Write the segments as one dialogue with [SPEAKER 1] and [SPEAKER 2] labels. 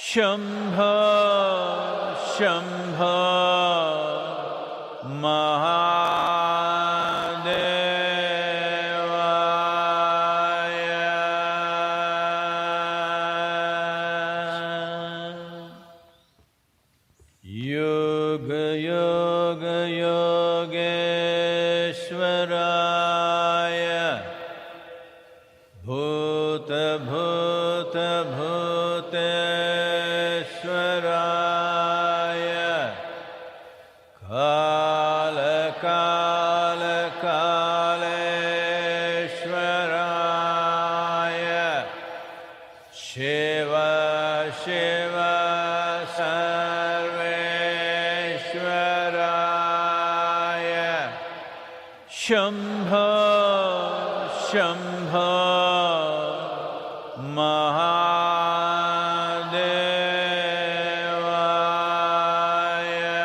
[SPEAKER 1] Shambho, Shambho, Mahadevaya. Yoga, Yoga, Yogeshwaraya. Bhuta, Bhuta, Bhuteshwaraya. Kala, Kala, Kaleshwaraya. Shiva, Shiva, Sarveshwaraya. Shambho, Shambho, Mahadevaya.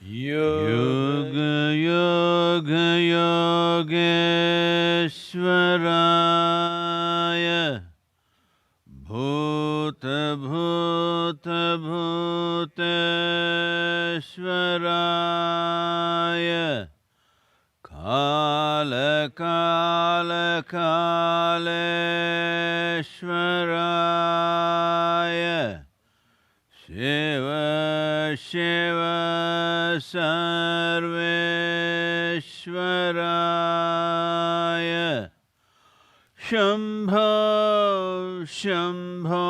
[SPEAKER 1] Yoga, Yoga, Yogeshwaraya. Bhuta, Bhuta, Bhuteshwaraya. Kala, Kala, Kaleshwaraya. Shiva, Shiva, Sarveshwaraya. Shambho, Shambho,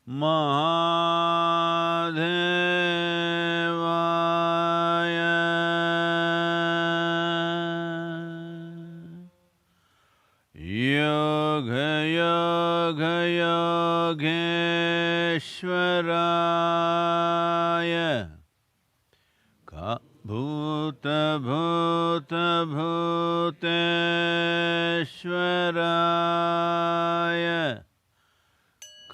[SPEAKER 1] Mahadevaya. Yoga, Yoga, Yogeshwaraya. Bhuta, Bhuta, Bhuteshwaraya.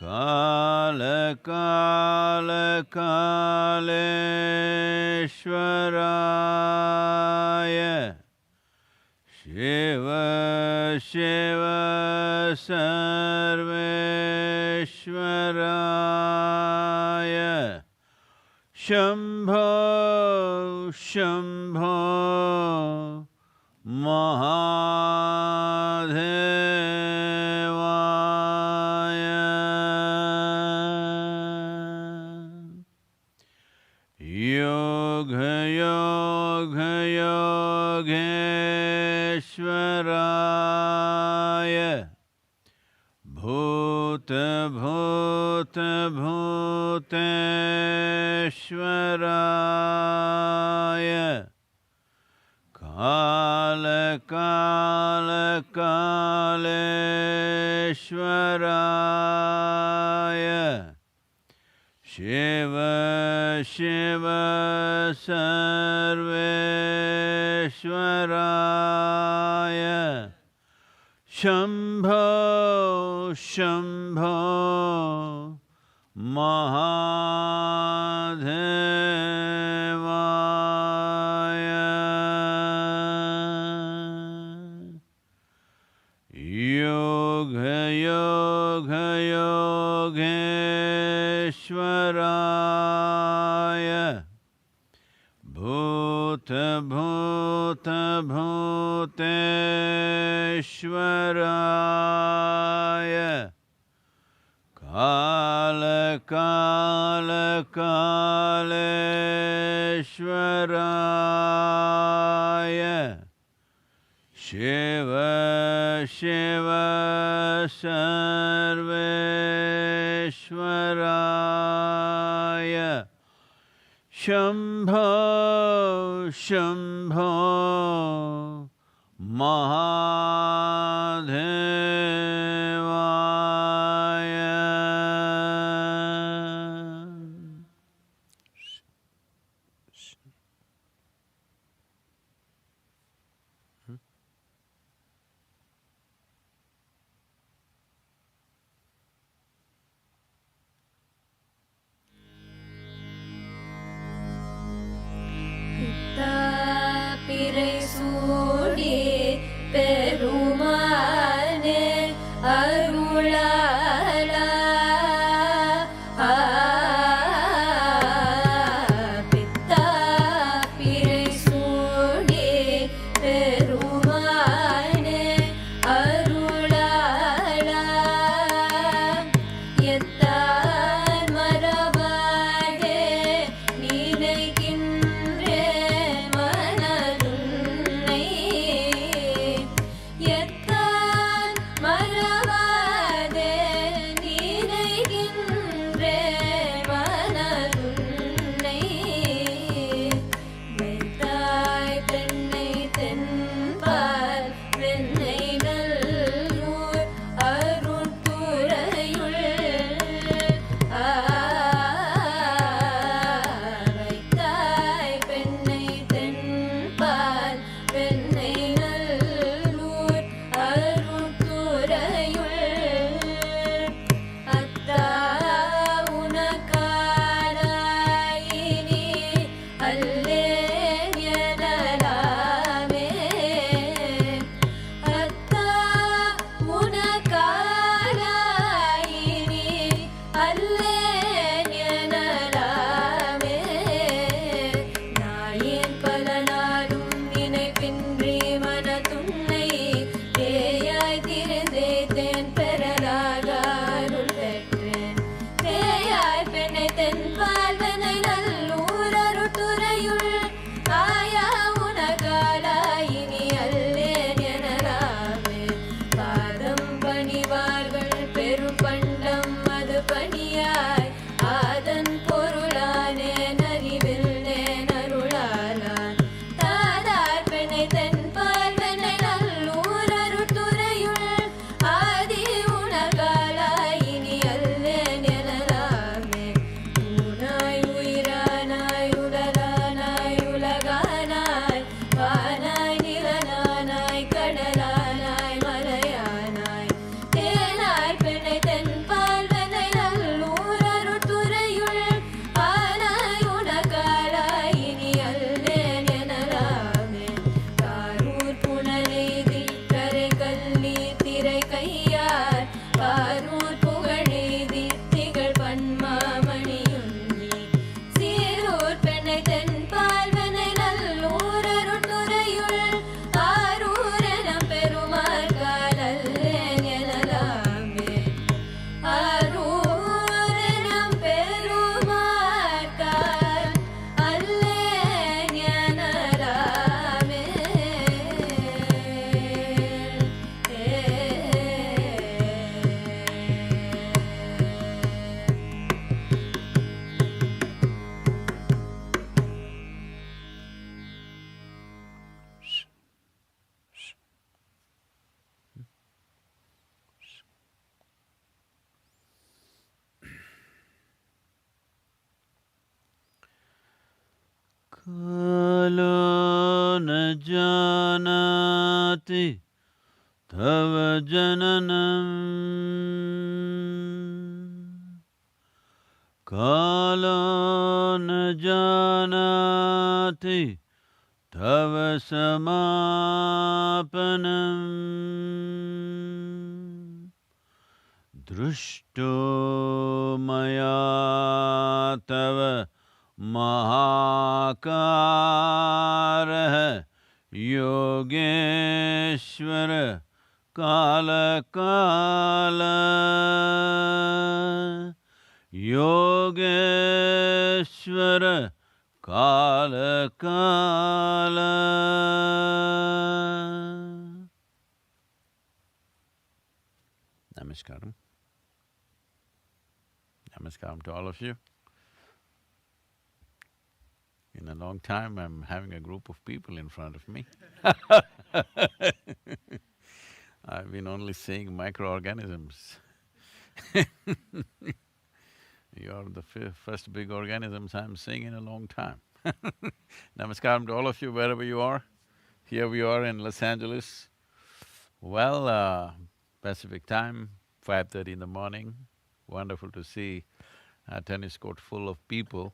[SPEAKER 1] Kala, Kala, Kaleshwaraya. Shiva, Shiva, Sarveshwaraya. Shambho, Shambho, Mahadevaya. Yoga, Yoga, Yogeshwaraya. Bhuta, Bhuta, Bhuteshwaraya. Kala, Kala, Kaleshwaraya. Shiva, Shiva, Sarveshwaraya. Shambho, Shambho, Mahadevaya. Yoga, Yoga, Yogeshwaraya. Bhuta, Bhuta, Bhuteshwaraya. Kala, Kala, Kaleshwaraya. Shiva, Shiva, Sarveshwaraya. Shambho, Shambho, Mahadevaya. Kalo na janati tava jananam Kalo na janati tava samapanam Drushto maya tava Mahakarah Yogeshwara Kala Kala Yogeshwara Kala Kala. Namaskaram. Namaskaram to all of you. In a long time, I'm having a group of people in front of me. I've been only seeing microorganisms. You're the first big organisms I'm seeing in a long time. Namaskaram to all of you wherever you are. Here we are in Los Angeles. Well, Pacific time, 5:30 in the morning. Wonderful to see a tennis court full of people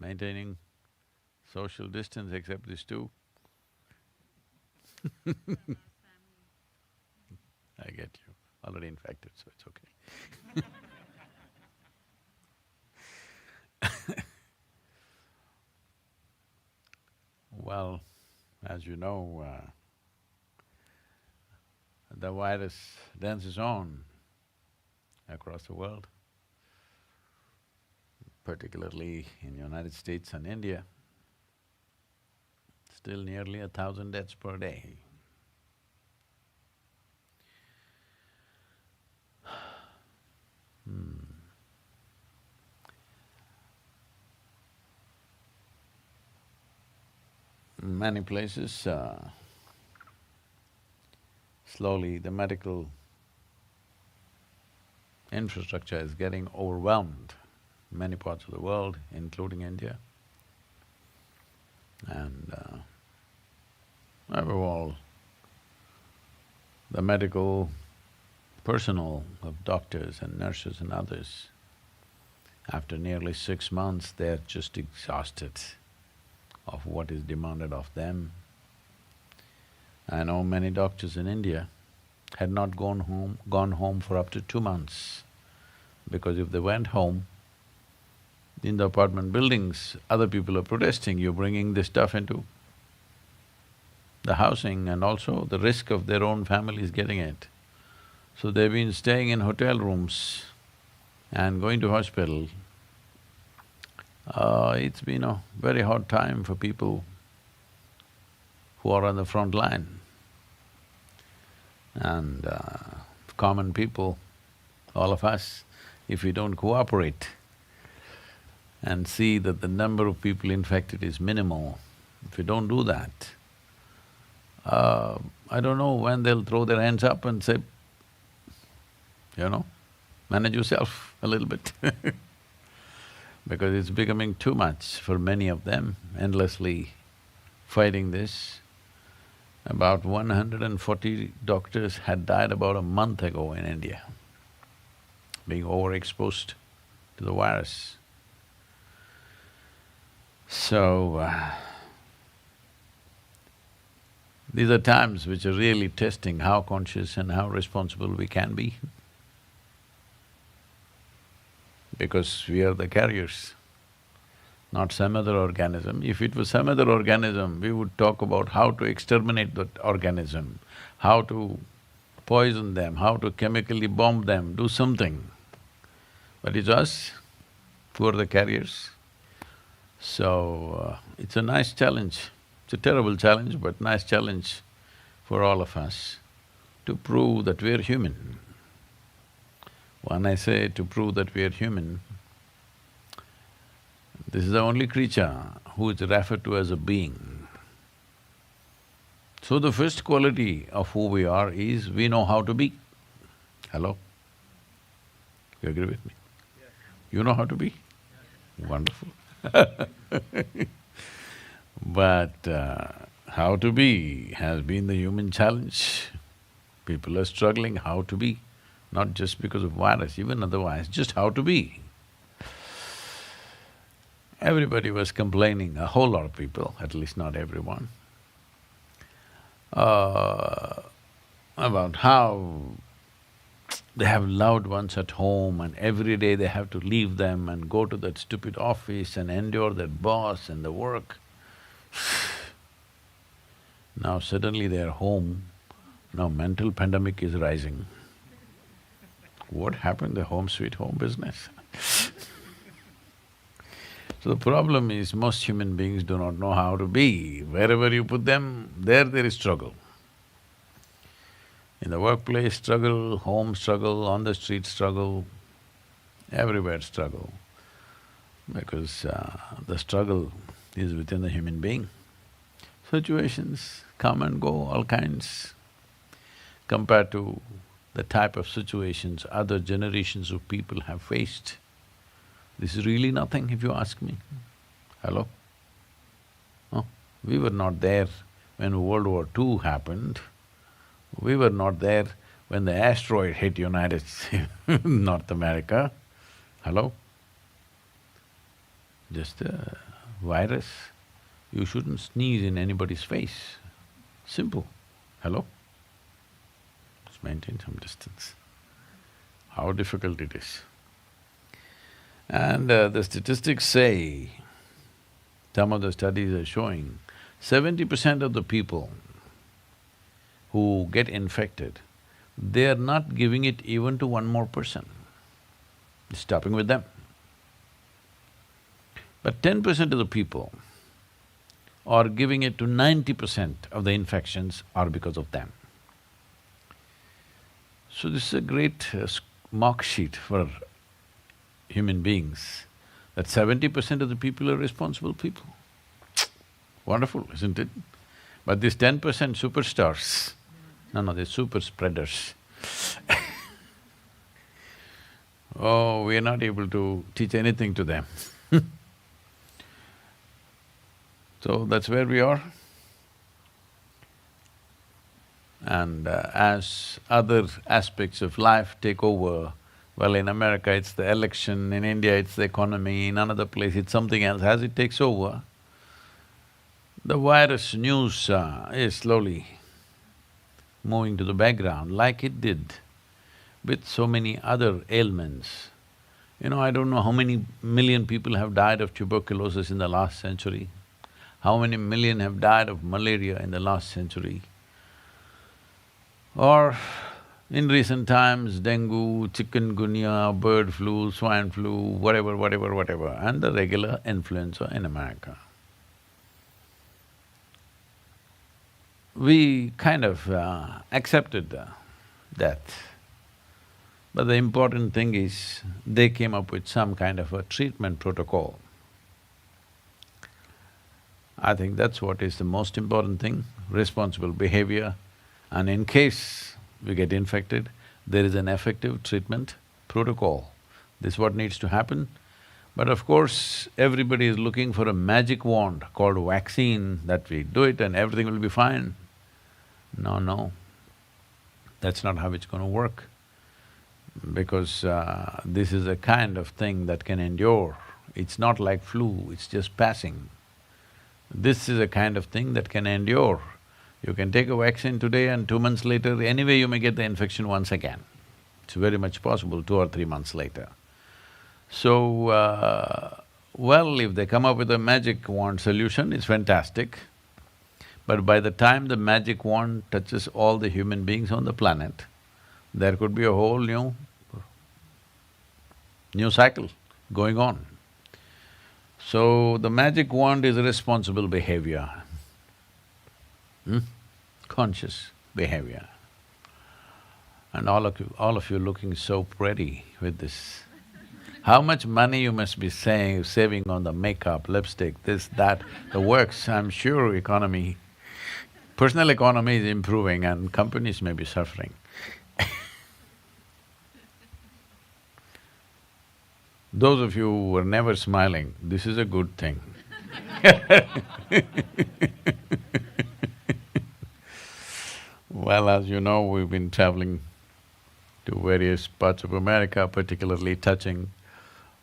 [SPEAKER 1] maintaining social distance except these two. I get you, already infected, so it's okay. Well, as you know, the virus dances on across the world, particularly in United States and India. Still nearly 1,000 deaths per day. Many places, slowly the medical infrastructure is getting overwhelmed, many parts of the world, including India. And above all, the medical personnel of doctors and nurses and others After nearly 6 months, they're just exhausted of what is demanded of them. I know many doctors in India had not gone home for up to 2 months, because if they went home, in the apartment buildings, other people are protesting, you're bringing this stuff into the housing, and also the risk of their own families getting it. So they've been staying in hotel rooms and going to hospital. It's been a very hard time for people who are on the front line. And common people, all of us, if we don't cooperate and see that the number of people infected is minimal, if we don't do that, I don't know when they'll throw their hands up and say, manage yourself a little bit because it's becoming too much for many of them, endlessly fighting this. About 140 doctors had died about a month ago in India, being overexposed to the virus. So, these are times which are really testing how conscious and how responsible we can be, because we are the carriers, not some other organism. If it was some other organism, we would talk about how to exterminate that organism, how to poison them, how to chemically bomb them, do something. But it's us who are the carriers. So, it's a nice challenge. It's a terrible challenge, but nice challenge for all of us to prove that we're human. When I say to prove that we're human, this is the only creature who is referred to as a being. So the first quality of who we are is we know how to be. Hello? You agree with me?
[SPEAKER 2] Yes.
[SPEAKER 1] You know how to be?
[SPEAKER 2] Yes.
[SPEAKER 1] Wonderful. But how to be has been the human challenge. People are struggling how to be, not just because of virus, even otherwise, just how to be. Everybody was complaining, a whole lot of people, at least not everyone, about how they have loved ones at home and every day they have to leave them and go to that stupid office and endure that boss and the work. Now suddenly they're home, now mental pandemic is rising. What happened, the home sweet home business? So the problem is most human beings do not know how to be. Wherever you put them, there is struggle. In the workplace struggle, home struggle, on the street struggle, everywhere struggle, because the struggle is within the human being. Situations come and go, all kinds, compared to the type of situations other generations of people have faced. This is really nothing if you ask me. Hello? No, we were not there when World War II happened. We were not there when the asteroid hit United North America. Hello? Just a virus. You shouldn't sneeze in anybody's face. Simple. Hello? Just maintain some distance. How difficult it is. And the statistics say, some of the studies are showing, 70% of the people who get infected, they're not giving it even to one more person, it's stopping with them. But 10% of the people are giving it to 90% of the infections are because of them. So this is a great mark sheet for human beings, that 70% of the people are responsible people. Wonderful, isn't it? But these 10% superstars, no, they're super spreaders. Oh, we are not able to teach anything to them. So that's where we are. And as other aspects of life take over, Well, in America it's the election, in India it's the economy, in another place it's something else. As it takes over, the virus news is slowly moving to the background like it did with so many other ailments. I don't know how many million people have died of tuberculosis in the last century, how many million have died of malaria in the last century, or in recent times, dengue, chikungunya, bird flu, swine flu, whatever, and the regular influenza in America. We kind of accepted death. But the important thing is, they came up with some kind of a treatment protocol. I think that's what is the most important thing, responsible behavior, and in case we get infected, there is an effective treatment protocol. This is what needs to happen. But of course, everybody is looking for a magic wand called vaccine, that we do it and everything will be fine. No, that's not how it's going to work. Because this is a kind of thing that can endure. It's not like flu, it's just passing. This is a kind of thing that can endure. You can take a vaccine today and 2 months later, anyway you may get the infection once again. It's very much possible 2 or 3 months later. So, well, if they come up with a magic wand solution, it's fantastic. But by the time the magic wand touches all the human beings on the planet, there could be a whole new cycle going on. So, the magic wand is responsible behavior, conscious behavior. And all of you looking so pretty with this. How much money you must be saving on the makeup, lipstick, this, that, the works, I'm sure personal economy is improving and companies may be suffering. Those of you who were never smiling, this is a good thing. Well, as you know, we've been traveling to various parts of America, particularly touching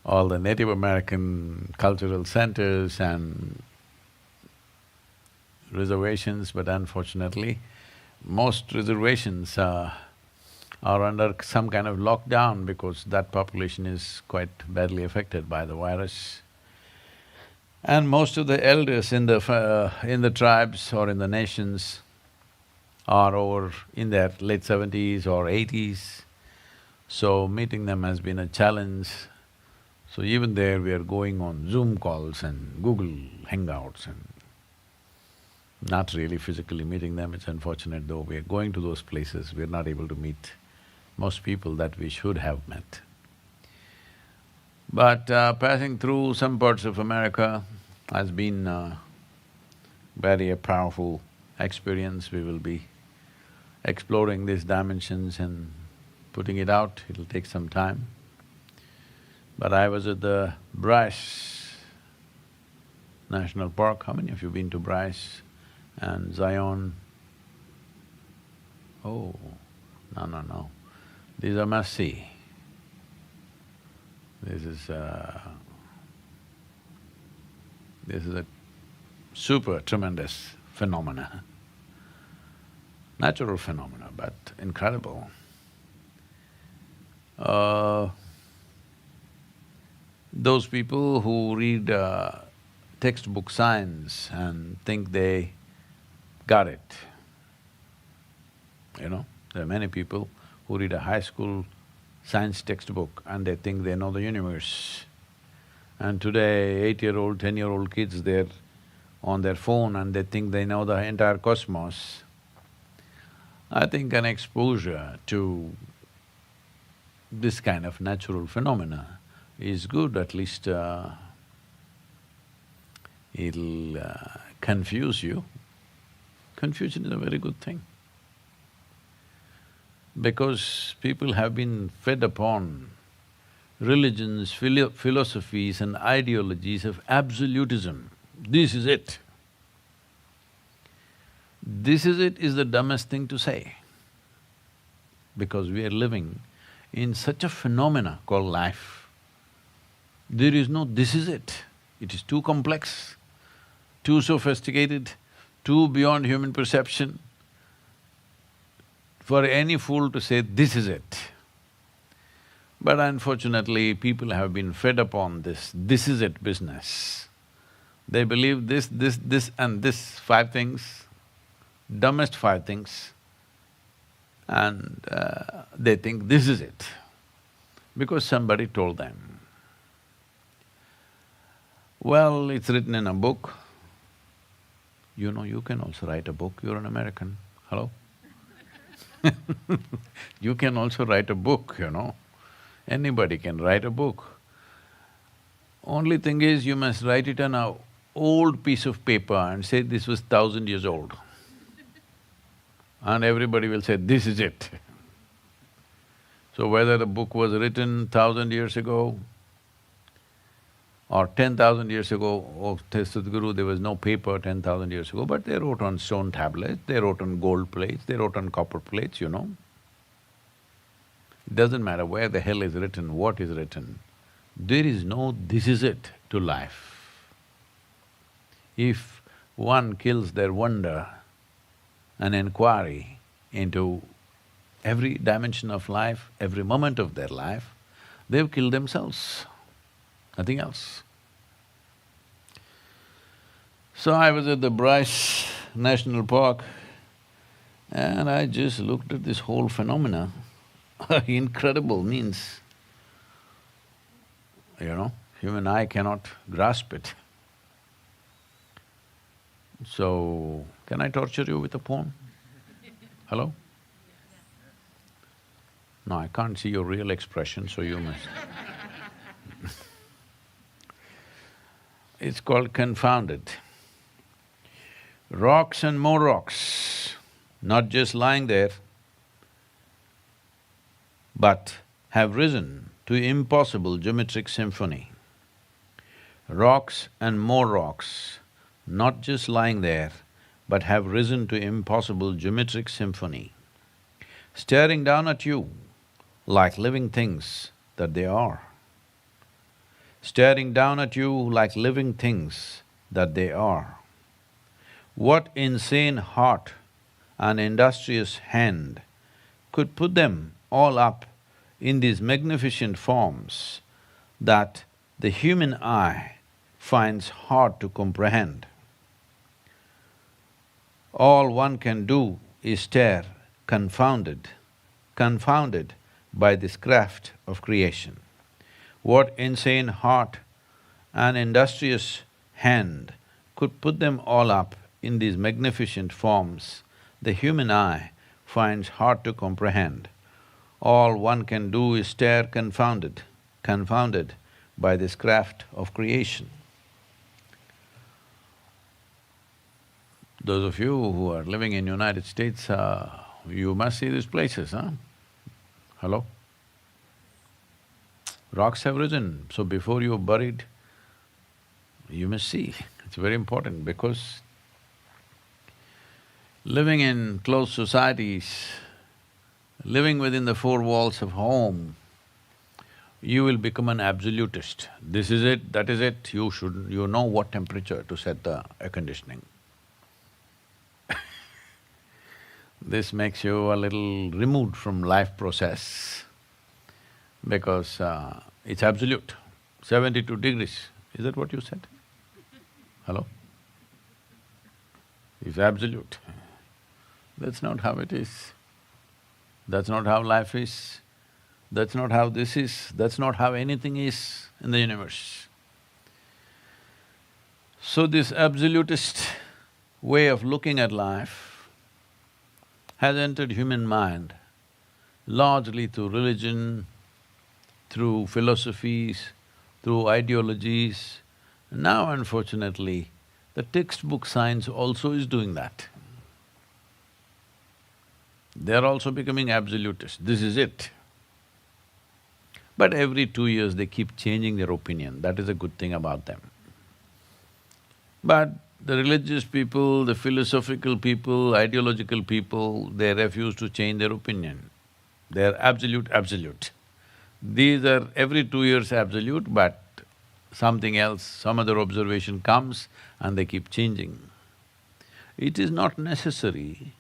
[SPEAKER 1] all the Native American cultural centers and reservations, but unfortunately, most reservations are under some kind of lockdown because that population is quite badly affected by the virus. And most of the elders in the tribes or in the nations are over in their late 70s or 80s, so meeting them has been a challenge. So even there we are going on Zoom calls and Google Hangouts and not really physically meeting them. It's unfortunate though, we are going to those places, we are not able to meet most people that we should have met. But passing through some parts of America has been very a powerful experience. We will be exploring these dimensions and putting it out, it'll take some time. But I was at the Bryce National Park. How many of you been to Bryce and Zion? Oh, no. These are must-see. This is a super tremendous phenomena, natural phenomena, but incredible. Those people who read textbook science and think they got it, there are many people who read a high school science textbook and they think they know the universe. And today, 8-year-old, 10-year-old kids, they're on their phone and they think they know the entire cosmos. I think an exposure to this kind of natural phenomena is good, at least it'll confuse you. Confusion is a very good thing. Because people have been fed upon religions, philosophies and ideologies of absolutism. This is it. This is it is the dumbest thing to say, because we are living in such a phenomena called life. There is no this is it. It is too complex, too sophisticated, too beyond human perception for any fool to say, this is it. But unfortunately, people have been fed up on this is it business. They believe this and this, five things, dumbest five things, and they think this is it, because somebody told them. Well, it's written in a book. You know, you can also write a book, you're an American, hello? You can also write a book, you know. Anybody can write a book. Only thing is, you must write it on a old piece of paper and say this was 1,000 years old. And everybody will say, this is it. So whether the book was written 1,000 years ago or 10,000 years ago, oh, Sadhguru, there was no paper 10,000 years ago, but they wrote on stone tablets, they wrote on gold plates, they wrote on copper plates, you know. It doesn't matter where the hell is written, what is written, there is no this is it to life. If one kills their wonder and inquiry into every dimension of life, every moment of their life, they've killed themselves, nothing else. So I was at the Bryce National Park and I just looked at this whole phenomena. Incredible means, you know, human eye cannot grasp it. So, can I torture you with a poem? Hello? No, I can't see your real expression, so you must. It's called Confounded. Rocks and more rocks, not just lying there, but have risen to impossible geometric symphony. Rocks and more rocks, not just lying there, but have risen to impossible geometric symphony, staring down at you like living things that they are. Staring down at you like living things that they are. What insane heart and industrious hand could put them all up in these magnificent forms that the human eye finds hard to comprehend? All one can do is stare, confounded by this craft of creation. What insane heart and industrious hand could put them all up in these magnificent forms the human eye finds hard to comprehend. All one can do is stare confounded by this craft of creation. Those of you who are living in United States, you must see these places, huh? Hello? Rocks have risen, so before you're buried, you must see. It's very important because living in closed societies, living within the four walls of home, you will become an absolutist. This is it, that is it, you know what temperature to set the air conditioning. This makes you a little removed from life process because it's absolute. 72 degrees, is that what you said? Hello? It's absolute. That's not how it is. That's not how life is. That's not how this is. That's not how anything is in the universe. So this absolutist way of looking at life has entered human mind largely through religion, through philosophies, through ideologies. Now unfortunately, the textbook science also is doing that. They're also becoming absolutists, this is it. But every 2 years they keep changing their opinion, that is a good thing about them. But the religious people, the philosophical people, ideological people, they refuse to change their opinion. They're absolute. These are every 2 years absolute, but something else, some other observation comes and they keep changing. It is not necessary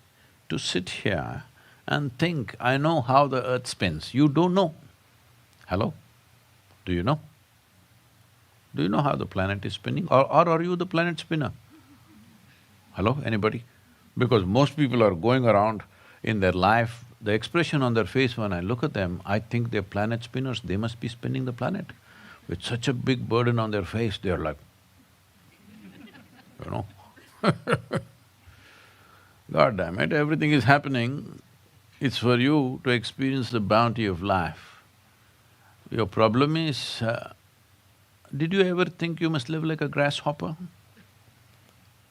[SPEAKER 1] to sit here and think, I know how the earth spins. You don't know. Hello? Do you know? Do you know how the planet is spinning? Or are you the planet spinner? Hello, anybody? Because most people are going around in their life, the expression on their face when I look at them, I think they're planet spinners, they must be spinning the planet. With such a big burden on their face, they're like, you know. God damn it, everything is happening, it's for you to experience the bounty of life. Your problem is, did you ever think you must live like a grasshopper?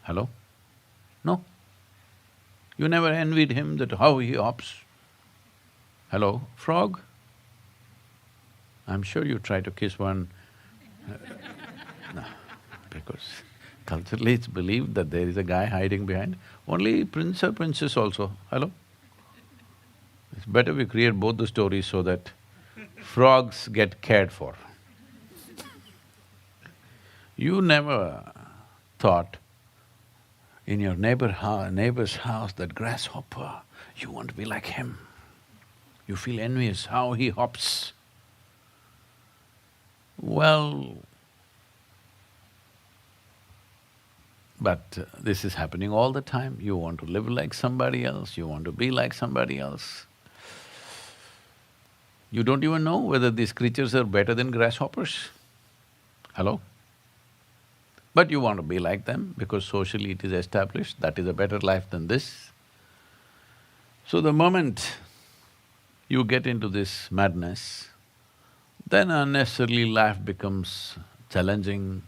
[SPEAKER 1] Hello? No? You never envied him that how he hops? Hello, frog? I'm sure you try to kiss one. No, because culturally it's believed that there is a guy hiding behind. Only prince or princess also, hello? It's better we create both the stories so that frogs get cared for. You never thought in your neighbor's house, that grasshopper, you want to be like him. You feel envious how he hops. Well, but this is happening all the time. You want to live like somebody else, you want to be like somebody else. You don't even know whether these creatures are better than grasshoppers. Hello? But you want to be like them because socially it is established, that is a better life than this. So the moment you get into this madness, then unnecessarily life becomes challenging,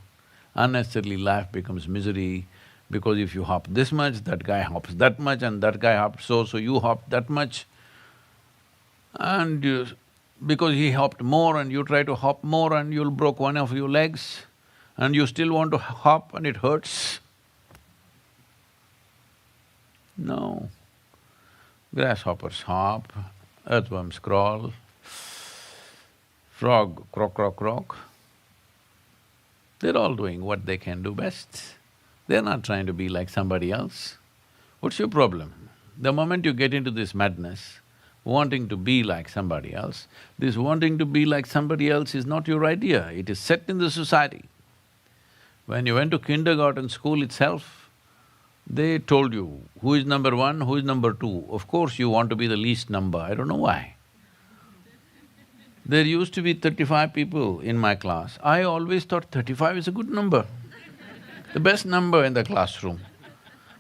[SPEAKER 1] unnecessarily life becomes misery, because if you hop this much, that guy hops that much and that guy hops so you hop that much. And because he hopped more and you try to hop more and you'll broke one of your legs and you still want to hop and it hurts. No. Grasshoppers hop, earthworms crawl, frog croak, croak, croak. They're all doing what they can do best. They're not trying to be like somebody else. What's your problem? The moment you get into this madness, wanting to be like somebody else, this wanting to be like somebody else is not your idea, it is set in the society. When you went to kindergarten school itself, they told you who is number one, who is number two. Of course you want to be the least number, I don't know why. There used to be 35 people in my class. I always thought 35 is a good number, the best number in the classroom.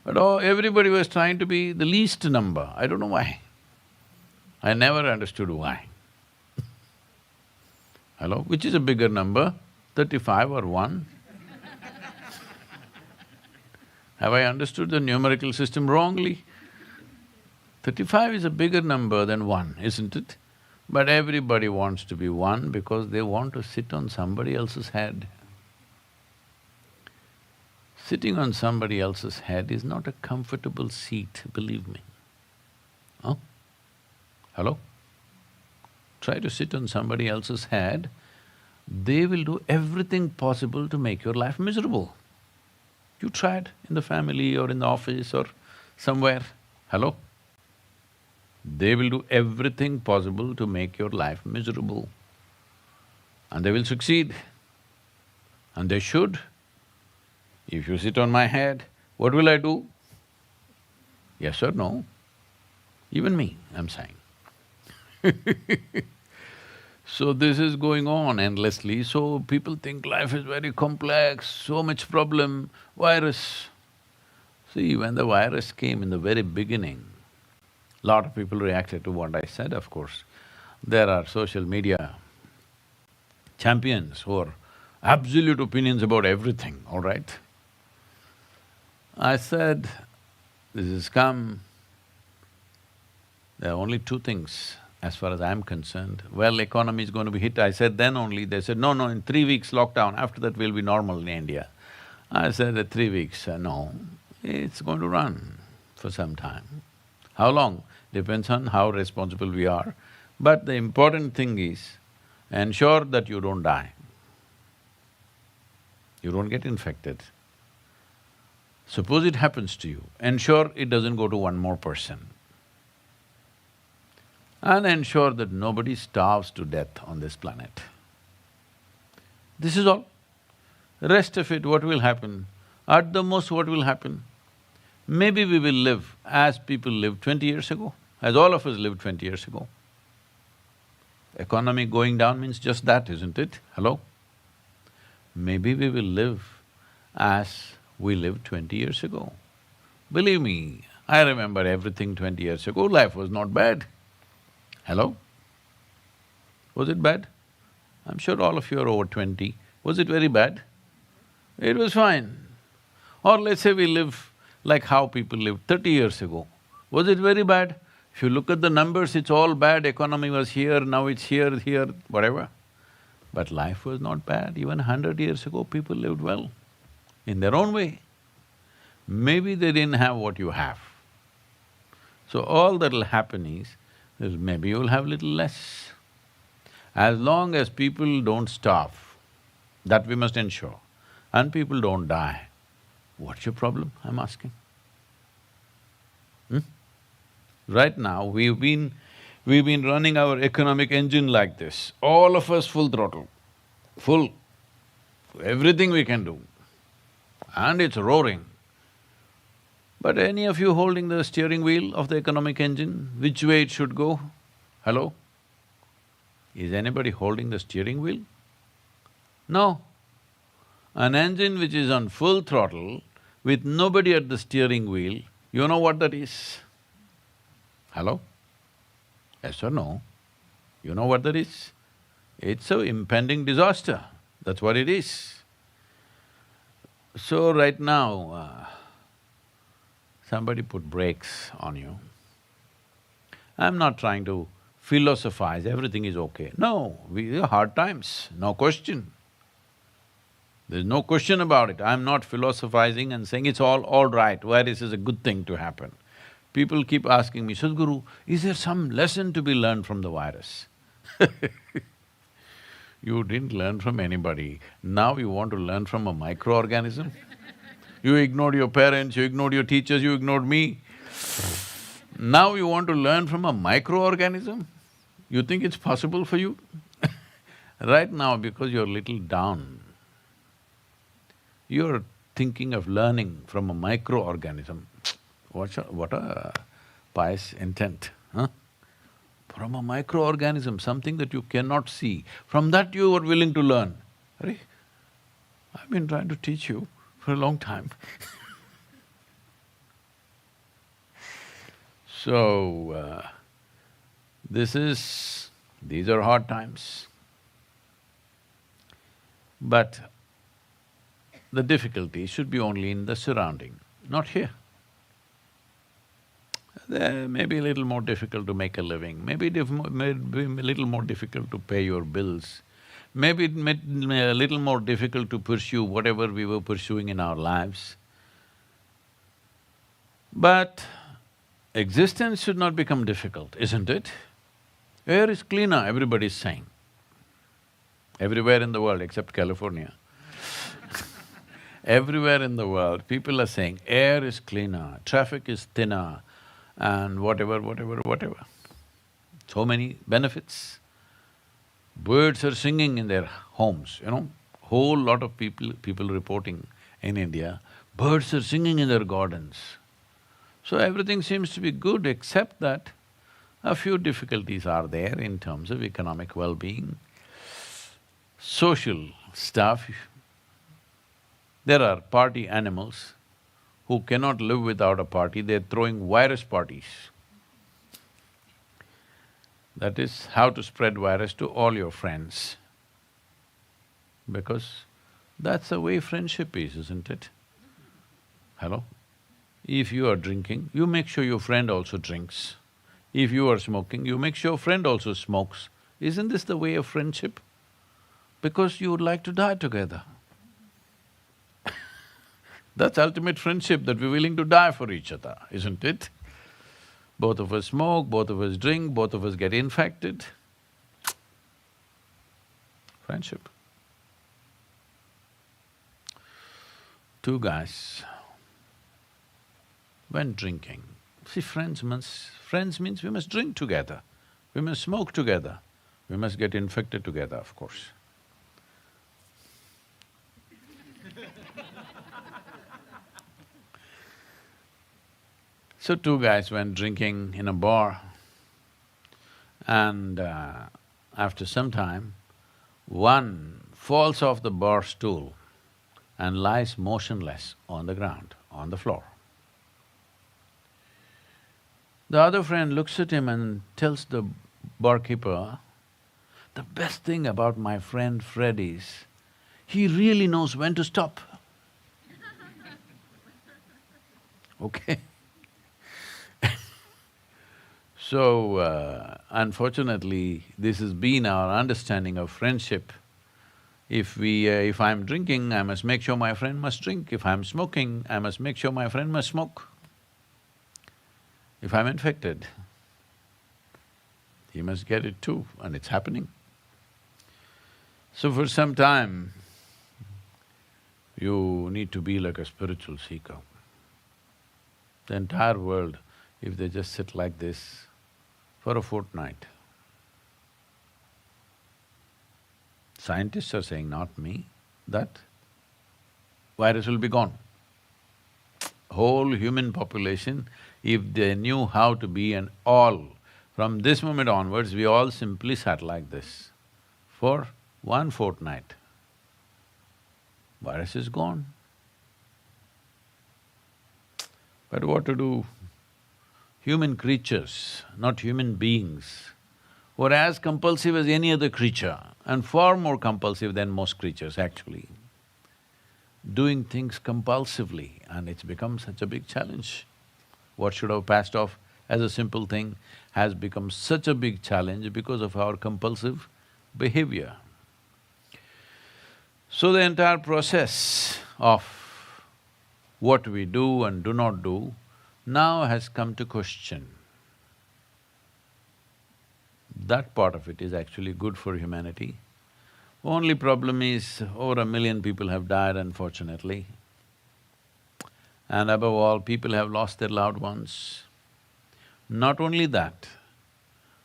[SPEAKER 1] But everybody was trying to be the least number, I don't know why. I never understood why. Hello? Which is a bigger number, 35 or 1? Have I understood the numerical system wrongly? 35 is a bigger number than 1, isn't it? But everybody wants to be 1 because they want to sit on somebody else's head. Sitting on somebody else's head is not a comfortable seat, believe me. Huh? Hello? Try to sit on somebody else's head, they will do everything possible to make your life miserable. You tried in the family or in the office or somewhere, hello? They will do everything possible to make your life miserable. And they will succeed. And they should. If you sit on my head, what will I do? Yes or no? Even me, I'm saying. So this is going on endlessly, so people think life is very complex, so much problem, virus. See, when the virus came in the very beginning, lot of people reacted to what I said, of course. There are social media champions who are absolute opinions about everything, all right? I said, this has come, there are only two things as far as I'm concerned. Well, economy is going to be hit, I said then only, they said, no, in 3 weeks lockdown, after that we'll be normal in India. I said, 3 weeks, no, it's going to run for some time. How long? Depends on how responsible we are. But the important thing is, ensure that you don't die, you don't get infected. Suppose it happens to you, ensure it doesn't go to one more person. And ensure that nobody starves to death on this planet. This is all. Rest of it, what will happen? At the most, what will happen? Maybe we will live as people lived 20 years ago, as all of us lived 20 years ago. Economy going down means just that, isn't it? Hello? Maybe we will live as we lived 20 years ago. Believe me, I remember everything 20 years ago, life was not bad. Hello? Was it bad? I'm sure all of you are over 20. Was it very bad? It was fine. Or let's say we live like how people lived 30 years ago. Was it very bad? If you look at the numbers, it's all bad, economy was here, now it's here, whatever. But life was not bad. Even 100 years ago, people lived well, in their own way. Maybe they didn't have what you have. So all that'll happen is maybe you'll have little less. As long as people don't starve, that we must ensure, and people don't die, what's your problem, I'm asking? Right now, we've been running our economic engine like this, all of us full throttle, full, everything we can do, and it's roaring. But any of you holding the steering wheel of the economic engine, which way it should go? Hello? Is anybody holding the steering wheel? No. An engine which is on full throttle, with nobody at the steering wheel, you know what that is? Hello? Yes or no? You know what that is? It's an impending disaster, that's what it is. So right now, somebody put brakes on you. I'm not trying to philosophize, everything is okay. No, we have hard times, no question. There's no question about it. I'm not philosophizing and saying it's all right, why this is a good thing to happen. People keep asking me, Sadhguru, is there some lesson to be learned from the virus? You didn't learn from anybody, now you want to learn from a microorganism? You ignored your parents, you ignored your teachers, you ignored me. Now you want to learn from a microorganism? You think it's possible for you? Right now, because you're little down, you're thinking of learning from a microorganism. What a pious intent, huh? From a microorganism, something that you cannot see, from that you are willing to learn. Arey, I've been trying to teach you for a long time. So, these are hard times. But the difficulty should be only in the surrounding, not here. There may be a little more difficult to make a living, maybe may be a little more difficult to pay your bills, maybe it may be a little more difficult to pursue whatever we were pursuing in our lives. But existence should not become difficult, isn't it? Air is cleaner, everybody's saying. Everywhere in the world except California. Everywhere in the world, people are saying air is cleaner, traffic is thinner, and whatever. So many benefits. Birds are singing in their homes, you know, whole lot of people reporting in India, birds are singing in their gardens. So everything seems to be good except that a few difficulties are there in terms of economic well-being, social stuff. There are party animals who cannot live without a party, they're throwing virus parties. That is how to spread virus to all your friends. Because that's the way friendship is, isn't it? Hello? If you are drinking, you make sure your friend also drinks. If you are smoking, you make sure your friend also smokes. Isn't this the way of friendship? Because you would like to die together. That's ultimate friendship, that we're willing to die for each other, isn't it? Both of us smoke, both of us drink, both of us get infected. Friendship. Two guys went drinking. See, friends means we must drink together, we must smoke together, we must get infected together, of course. So two guys went drinking in a bar and after some time, one falls off the bar stool and lies motionless on the ground, on the floor. The other friend looks at him and tells the barkeeper, "The best thing about my friend Fred is, he really knows when to stop." Okay? So, unfortunately, this has been our understanding of friendship. If I'm drinking, I must make sure my friend must drink. If I'm smoking, I must make sure my friend must smoke. If I'm infected, he must get it too, and it's happening. So for some time, you need to be like a spiritual seeker. The entire world, if they just sit like this for a fortnight, scientists are saying, not me, that virus will be gone. Whole human population, if they knew how to be and all, from this moment onwards, we all simply sat like this for one fortnight. Virus is gone. But what to do? Human creatures, not human beings, were as compulsive as any other creature and far more compulsive than most creatures actually. Doing things compulsively, and it's become such a big challenge. What should have passed off as a simple thing has become such a big challenge because of our compulsive behavior. So the entire process of what we do and do not do now has come to question. That part of it is actually good for humanity. Only problem is, over 1 million people have died unfortunately. And above all, people have lost their loved ones. Not only that,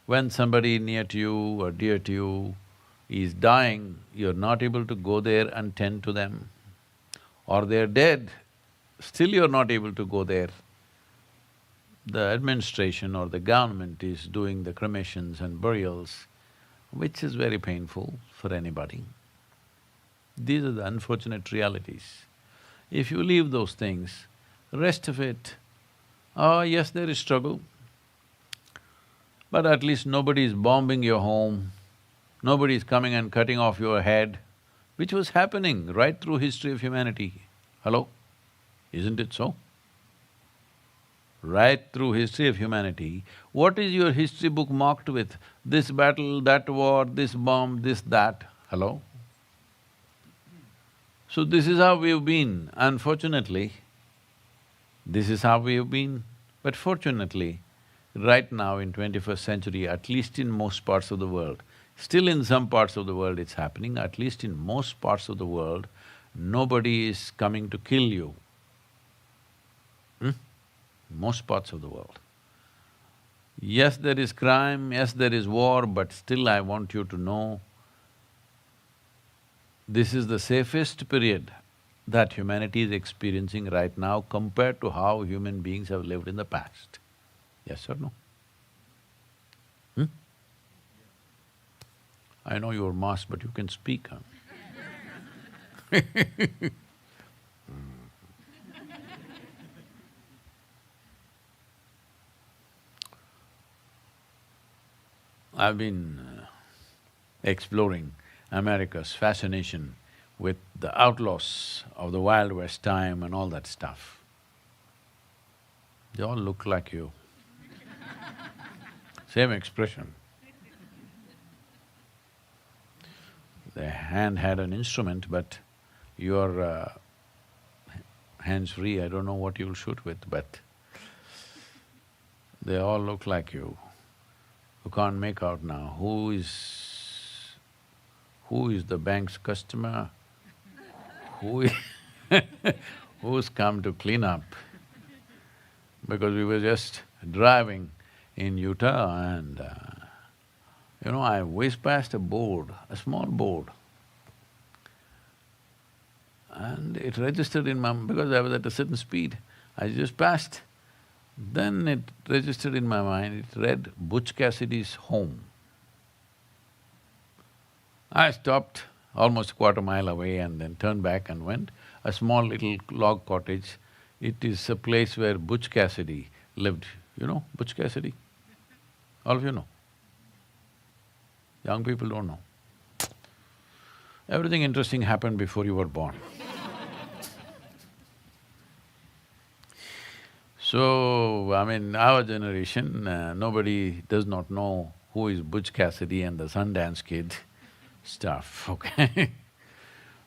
[SPEAKER 1] when somebody near to you or dear to you is dying, you're not able to go there and tend to them. Or they're dead, still you're not able to go there. The administration or the government is doing the cremations and burials, which is very painful for anybody. These are the unfortunate realities. If you leave those things, rest of it, oh yes, there is struggle, but at least nobody is bombing your home, nobody is coming and cutting off your head, which was happening right through history of humanity. Hello? Isn't it so? Right through history of humanity, what is your history book marked with? This battle, that war, this bomb, this, that. Hello? So this is how we've been. Unfortunately, this is how we've been. But fortunately, right now in 21st century, at least in most parts of the world, still in some parts of the world it's happening, at least in most parts of the world, nobody is coming to kill you. Most parts of the world. Yes, there is crime, yes, there is war, but still I want you to know, this is the safest period that humanity is experiencing right now compared to how human beings have lived in the past. Yes or no? I know you're masked, but you can speak, huh? I've been exploring America's fascination with the outlaws of the Wild West time and all that stuff. They all look like you. Same expression. The hand had an instrument, but you're hands-free, I don't know what you'll shoot with, but they all look like you. You can't make out now who who is the bank's customer, who who's come to clean up. Because we were just driving in Utah and I whizzed past a board, a small board, and it registered in my… because I was at a certain speed, I just passed. Then it registered in my mind, it read Butch Cassidy's home. I stopped almost a quarter mile away and then turned back and went. A small little log cottage. It is a place where Butch Cassidy lived. You know Butch Cassidy? All of you know? Young people don't know. Everything interesting happened before you were born. So, I mean, our generation, nobody does not know who is Butch Cassidy and the Sundance Kid stuff, okay?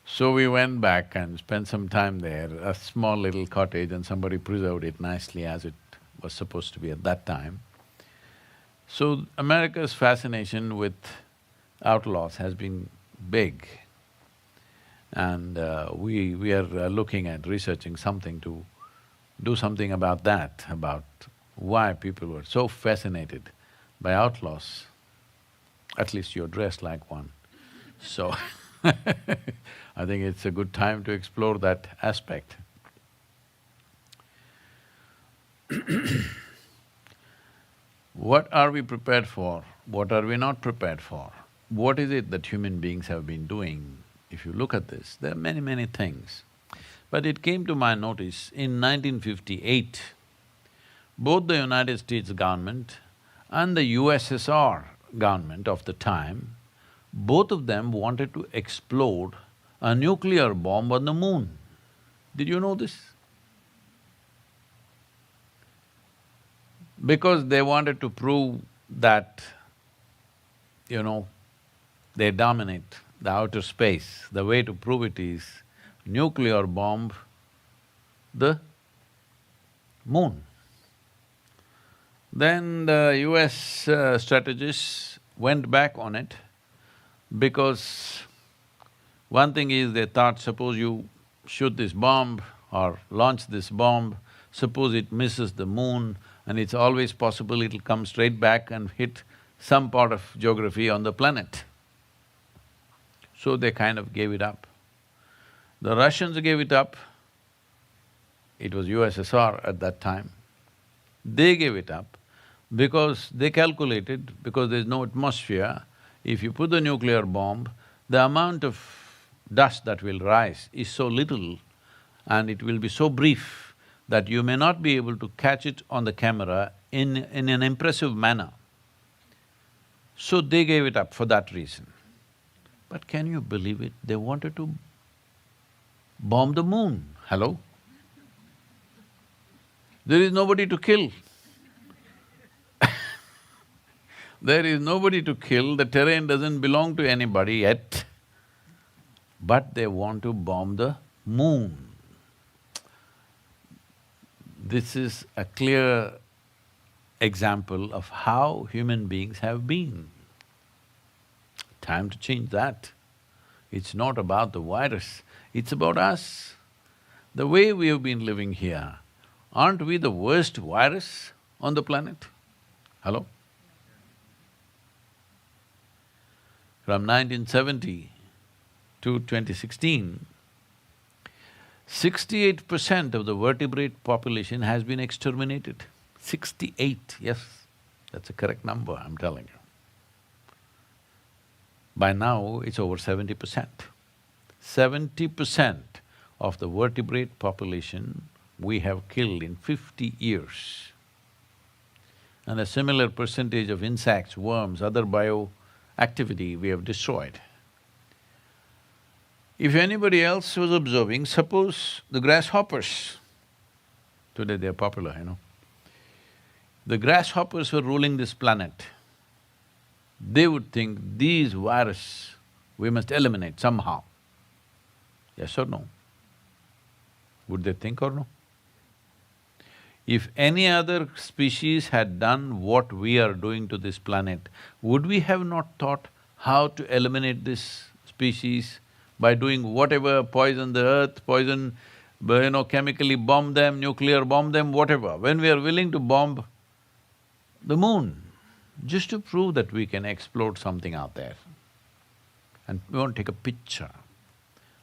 [SPEAKER 1] So we went back and spent some time there, a small little cottage, and somebody preserved it nicely as it was supposed to be at that time. So America's fascination with outlaws has been big, and we are looking at researching something to do something about that, about why people were so fascinated by outlaws. At least you're dressed like one. So I think it's a good time to explore that aspect. What are we prepared for? What are we not prepared for? What is it that human beings have been doing? If you look at this, there are many, many things. But it came to my notice, in 1958, both the United States government and the USSR government of the time, both of them wanted to explode a nuclear bomb on the moon. Did you know this? Because they wanted to prove that, they dominate the outer space. The way to prove it is nuclear bomb the moon. Then the US strategists went back on it because one thing is they thought, suppose you shoot this bomb or launch this bomb, suppose it misses the moon, and it's always possible it'll come straight back and hit some part of geography on the planet. So they kind of gave it up. The Russians gave it up, it was USSR at that time. They gave it up because they calculated, because there's no atmosphere, if you put the nuclear bomb, the amount of dust that will rise is so little and it will be so brief that you may not be able to catch it on the camera in an impressive manner. So they gave it up for that reason. But can you believe it? They wanted to bomb the moon. Hello? There is nobody to kill. There is nobody to kill, the terrain doesn't belong to anybody yet, but they want to bomb the moon. This is a clear example of how human beings have been. Time to change that. It's not about the virus, it's about us. The way we have been living here, aren't we the worst virus on the planet? Hello? From 1970 to 2016, 68% of the vertebrate population has been exterminated. 68, yes, that's a correct number, I'm telling you. By now, it's over 70%. 70% of the vertebrate population we have killed in 50 years. And a similar percentage of insects, worms, other bioactivity we have destroyed. If anybody else was observing, suppose the grasshoppers, today they're popular, the grasshoppers were ruling this planet, they would think these viruses we must eliminate somehow. Yes or no? Would they think or no? If any other species had done what we are doing to this planet, would we have not thought how to eliminate this species by doing whatever, poison the earth, poison, chemically bomb them, nuclear bomb them, whatever. When we are willing to bomb the moon, just to prove that we can explode something out there, and we want to take a picture.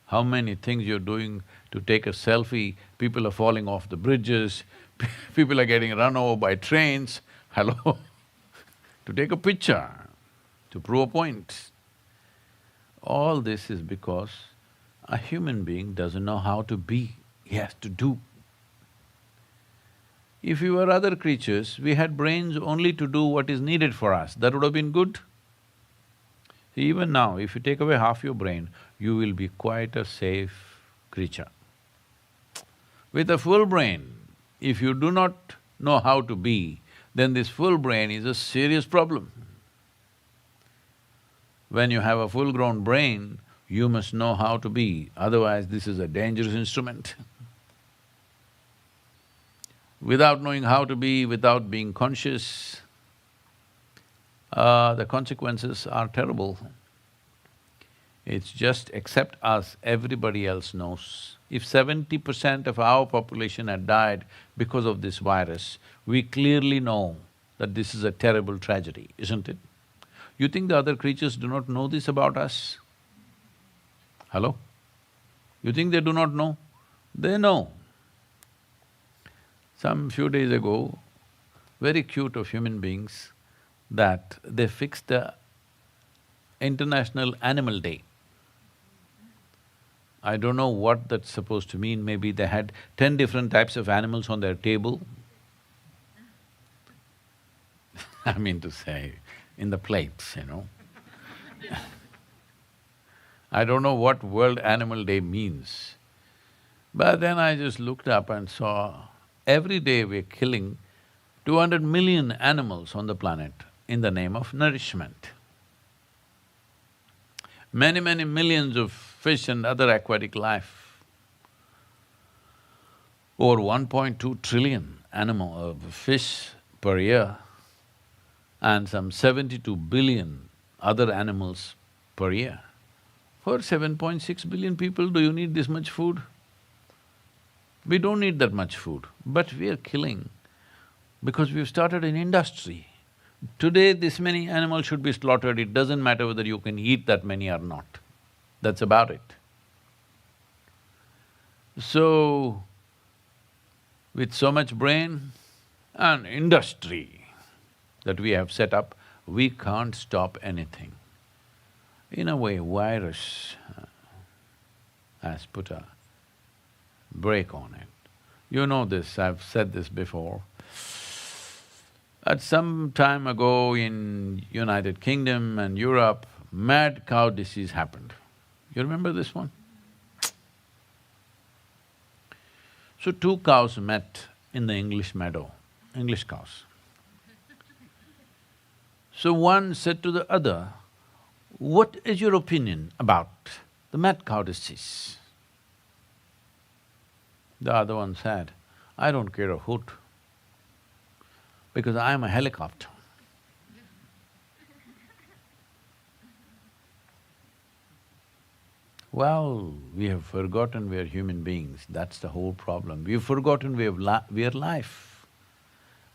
[SPEAKER 1] How many things you're doing to take a selfie, people are falling off the bridges, people are getting run over by trains, hello? To take a picture, to prove a point. All this is because a human being doesn't know how to be, he has to do. If we were other creatures, we had brains only to do what is needed for us, that would have been good. Even now, if you take away half your brain, you will be quite a safe creature. With a full brain, if you do not know how to be, then this full brain is a serious problem. When you have a full-grown brain, you must know how to be, otherwise this is a dangerous instrument. Without knowing how to be, without being conscious, the consequences are terrible. It's just except us, everybody else knows. If 70% of our population had died because of this virus, we clearly know that this is a terrible tragedy, isn't it? You think the other creatures do not know this about us? Hello? You think they do not know? They know. Some few days ago, very cute of human beings, that they fixed the International Animal Day. I don't know what that's supposed to mean, maybe they had 10 different types of animals on their table. I mean to say, in the plates. I don't know what World Animal Day means. But then I just looked up and saw every day we're killing 200 million animals on the planet in the name of nourishment. Many, many millions of fish and other aquatic life. Over 1.2 trillion fish per year and some 72 billion other animals per year. For 7.6 billion people, do you need this much food? We don't need that much food, but we are killing because we've started an industry. Today, this many animals should be slaughtered, it doesn't matter whether you can eat that many or not. That's about it. So, with so much brain and industry that we have set up, we can't stop anything. In a way, virus has put a brake on it. You know this, I've said this before. At some time ago in United Kingdom and Europe, mad cow disease happened. You remember this one? So two cows met in the English meadow, English cows. So one said to the other, "What is your opinion about the mad cow disease?" The other one said, "I don't care a hoot, because I am a helicopter." Well, we have forgotten we are human beings, that's the whole problem. We've forgotten we are life,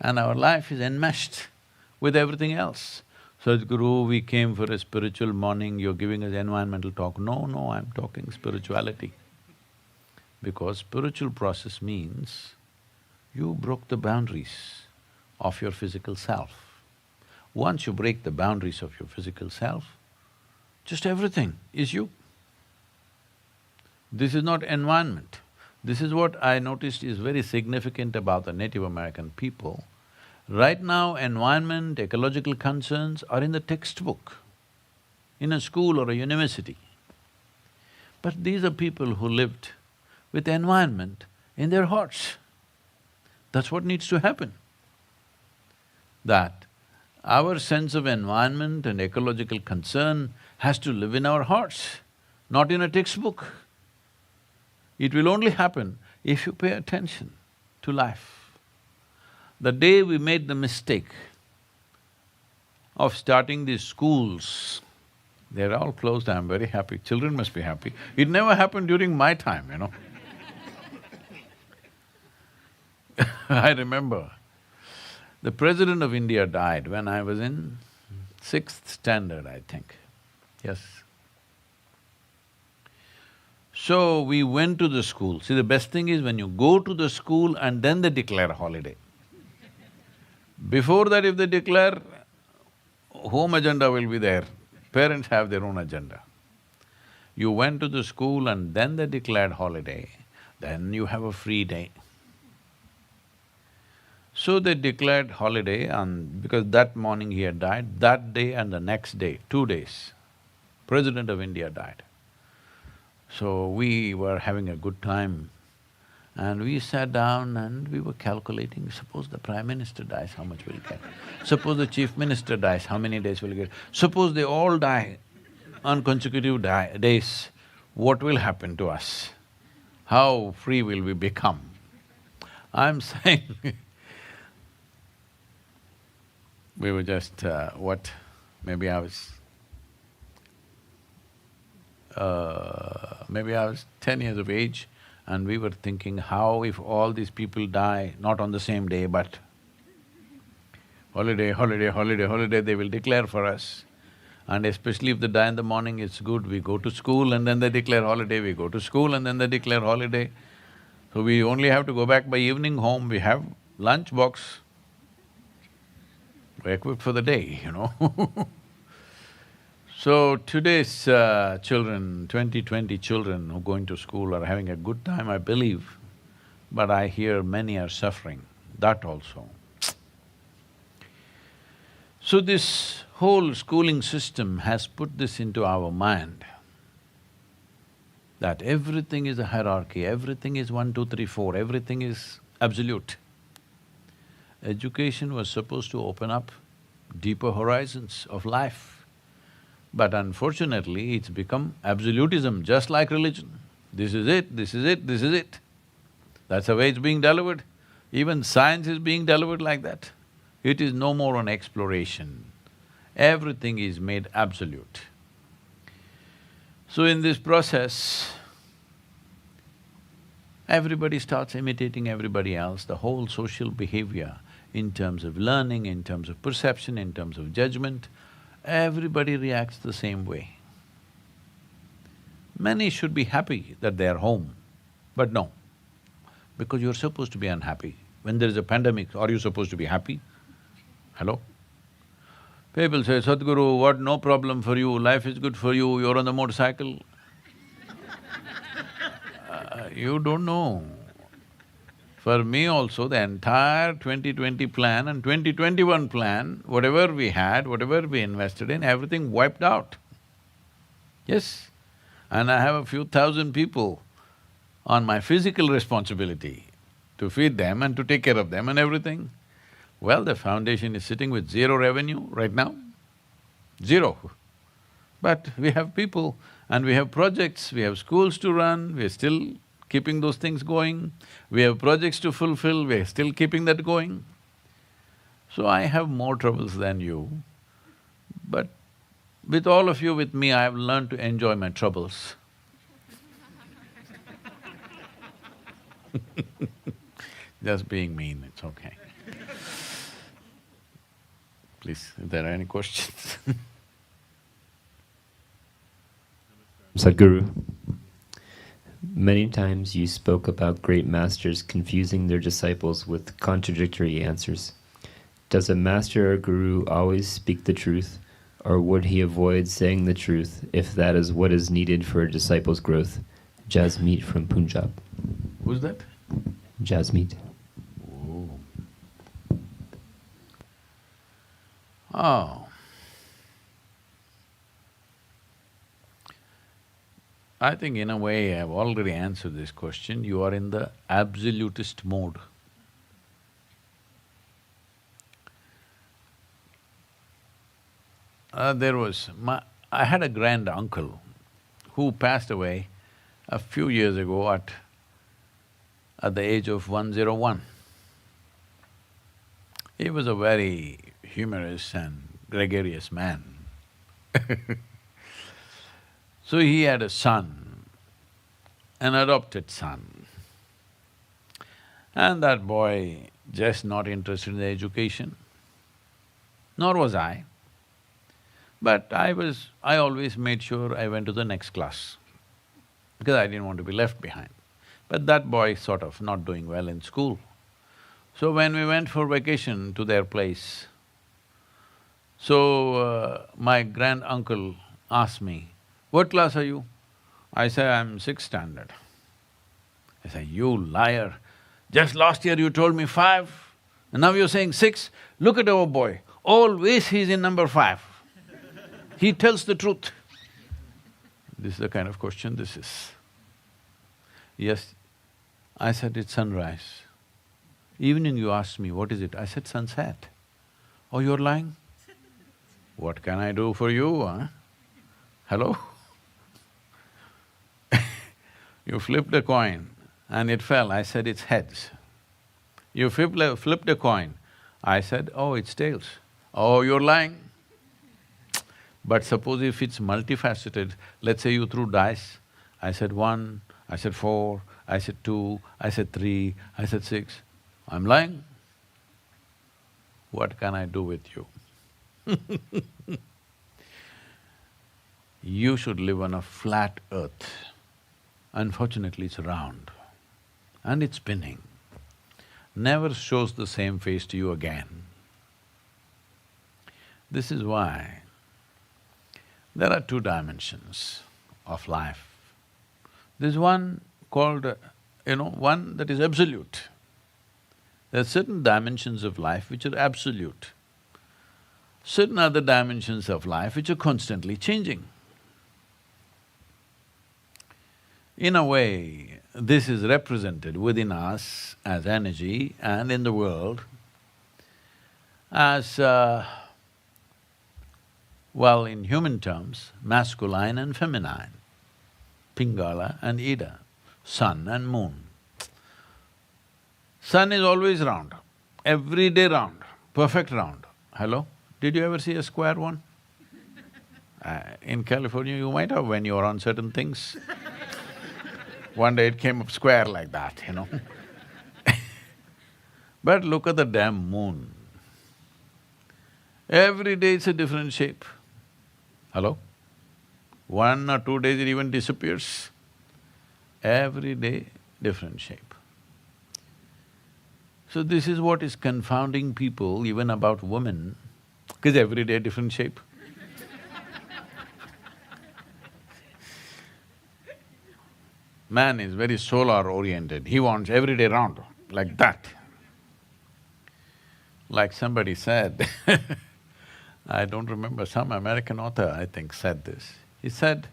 [SPEAKER 1] and our life is enmeshed with everything else. Sadhguru, we came for a spiritual morning, you're giving us environmental talk. No, I'm talking spirituality. Because spiritual process means you broke the boundaries of your physical self. Once you break the boundaries of your physical self, just everything is you. This is not environment. This is what I noticed is very significant about the Native American people. Right now, environment, ecological concerns are in the textbook, in a school or a university. But these are people who lived with environment in their hearts. That's what needs to happen. That our sense of environment and ecological concern has to live in our hearts, not in a textbook. It will only happen if you pay attention to life. The day we made the mistake of starting these schools They're all closed, I'm very happy. Children must be happy. It never happened during my time, you know. I remember, the President of India died when I was in sixth standard, I think. Yes. So we went to the school. See, the best thing is when you go to the school and then they declare holiday. Before that, if they declare, home agenda will be there. Parents have their own agenda. You went to the school and then they declared holiday, then you have a free day. So they declared holiday because that morning he had died, that day and the next day, 2 days, President of India died. So we were having a good time and we sat down and we were calculating, suppose the Prime Minister dies, how much we'll get? Suppose the Chief Minister dies, how many days we'll get? Suppose they all die on consecutive days, what will happen to us? How free will we become? I'm saying we were just, maybe I was… maybe I was 10 years of age and we were thinking how if all these people die, not on the same day but holiday, holiday, holiday, holiday, they will declare for us. And especially if they die in the morning, it's good, we go to school and then they declare holiday, we go to school and then they declare holiday. So we only have to go back by evening home, we have lunch box, we're equipped for the day, you know. So today's children, 2020 children who are going to school are having a good time, I believe, but I hear many are suffering, that also. So this whole schooling system has put this into our mind, that everything is a hierarchy, everything is 1, 2, 3, 4, everything is absolute. Education was supposed to open up deeper horizons of life. But unfortunately, it's become absolutism, just like religion. This is it, this is it, this is it. That's the way it's being delivered. Even science is being delivered like that. It is no more an exploration. Everything is made absolute. So in this process, everybody starts imitating everybody else, the whole social behavior in terms of learning, in terms of perception, in terms of judgment, everybody reacts the same way. Many should be happy that they are home, but no, because you're supposed to be unhappy. When there is a pandemic, are you supposed to be happy? Hello? People say, Sadhguru, what, no problem for you, life is good for you, you're on the motorcycle. You don't know. For me also, the entire 2020 plan and 2021 plan, whatever we had, whatever we invested in, everything wiped out. Yes, and I have a few thousand people on my physical responsibility to feed them and to take care of them and everything. Well, the foundation is sitting with zero revenue right now, zero. But we have people and we have projects, we have schools to run, we're still keeping those things going. We have projects to fulfill, we're still keeping that going. So I have more troubles than you, but with all of you, with me, I have learned to enjoy my troubles. Just being mean, it's okay. Please, if there are any questions.
[SPEAKER 2] Sadhguru, many times you spoke about great masters confusing their disciples with contradictory answers. Does a master or guru always speak the truth, or would he avoid saying the truth if that is what is needed for a disciple's growth? Jasmeet from Punjab.
[SPEAKER 1] Who's that?
[SPEAKER 2] Jasmeet.
[SPEAKER 1] Oh. Oh. I think in a way I've already answered this question. You are in the absolutist mode. I had a grand uncle who passed away a few years ago at the age of 101. He was a very humorous and gregarious man. So he had a son, an adopted son. And that boy just not interested in the education, nor was I. But I always made sure I went to the next class, because I didn't want to be left behind. But that boy sort of not doing well in school. So when we went for vacation to their place, my grand-uncle asked me, "What class are you?" I say, "I'm sixth standard." I say, "You liar! Just last year you told me 5, and now you're saying 6? Look at our boy, always he's in number 5. He tells the truth." This is the kind of question this is. Yes, I said, "It's sunrise." Evening you asked me, "What is it?" I said, "Sunset." "Oh, you're lying?" "What can I do for you, huh? Hello?" You flipped a coin and it fell, I said, "It's heads." You flipped a coin, I said, "Oh, it's tails." "Oh, you're lying." But suppose if it's multifaceted, let's say you threw dice, I said 1, I said 4, I said 2, I said 3, I said 6, I'm lying. What can I do with you? You should live on a flat earth. Unfortunately, it's round and it's spinning. Never shows the same face to you again. This is why there are 2 dimensions of life. There's one called, one that is absolute. There are certain dimensions of life which are absolute. Certain other dimensions of life which are constantly changing. In a way, this is represented within us as energy and in the world as, well, in human terms, masculine and feminine, Pingala and Ida, sun and moon. Sun is always round, every day round, perfect round. Hello? Did you ever see a square one? In California, you might have when you were on certain things. One day it came up square like that, But look at the damn moon. Every day it's a different shape. Hello? 1 or 2 days it even disappears. Every day, different shape. So this is what is confounding people even about women, because every day different shape. Man is very solar-oriented, he wants every day round, like that. Like somebody said I don't remember, some American author, I think, said this. He said,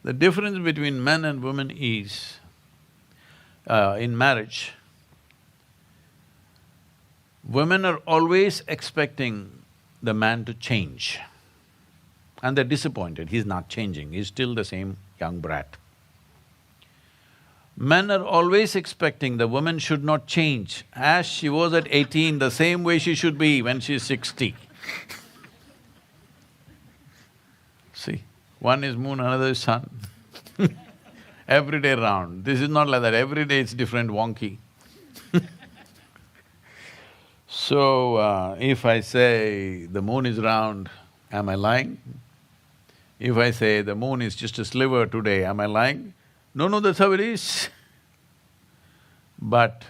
[SPEAKER 1] the difference between men and women is, in marriage, women are always expecting the man to change. And they're disappointed, he's not changing, he's still the same young brat. Men are always expecting the woman should not change. As she was at 18, the same way she should be when she's 60. See, one is moon, another is sun. Every day round. This is not like that, every day it's different, wonky. So, if I say the moon is round, am I lying? If I say the moon is just a sliver today, am I lying? No, that's how it is. But